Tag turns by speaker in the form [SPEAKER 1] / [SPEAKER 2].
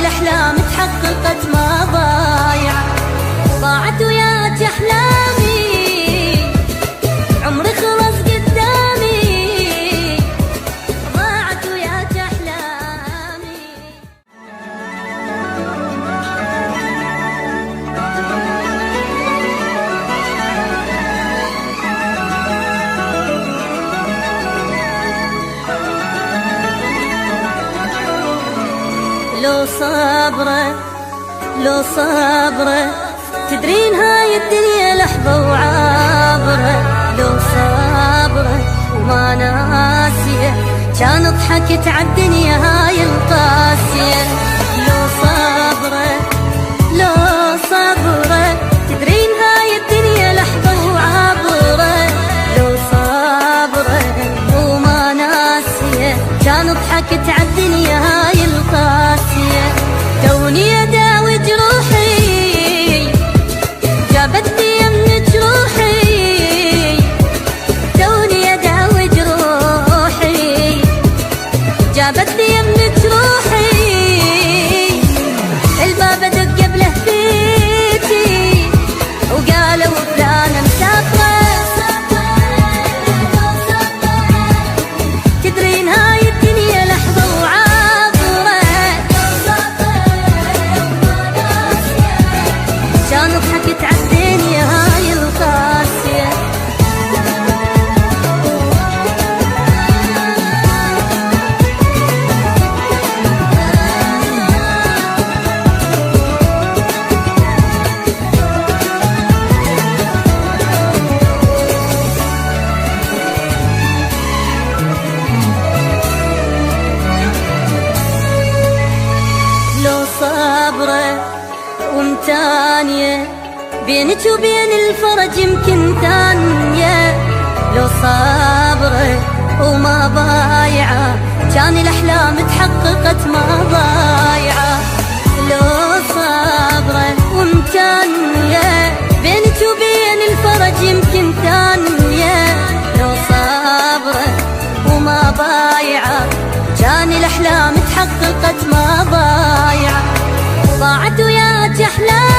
[SPEAKER 1] الأحلام تحققت ما ضايعة، ضاعت وياك أحلامي عمري خلص قدامي، ضاعت وياك أحلامي. لو صبرة لو صبرة تدرين هاي الدنيا لحظة وعابرة، لو صبرة وما ناسية كان ضحكت عالدنيا هاي القاسية. لو صبرة لو صبرة تدرين هاي الدنيا لحظة وعابرة، لو صبرة وما ناسية كان ضحكت عالدنيا هاي القاسية. توني أداوي جروحي جابتني يمك روحي، توني أداوي جروحي جابتني يمك روحي، الباب دق قبله بيتي وقالوا فلانة مسافرة، تدرين هاي الدنيا لحظة وعابرة، كان ضحكت عالدنيا هاي القاسية. لو صبرة ومتانية بينك وبين الفرج يمكن ثانية، لو صبرة وما بايعة كان الأحلام تحققت ما ضايعة، لو صبرة ومتانية بينك وبين الفرج يمكن ثانية، لو صبرة وما بايعة كان الأحلام تحققت ما ضايعة، ضاعت وياك أحلام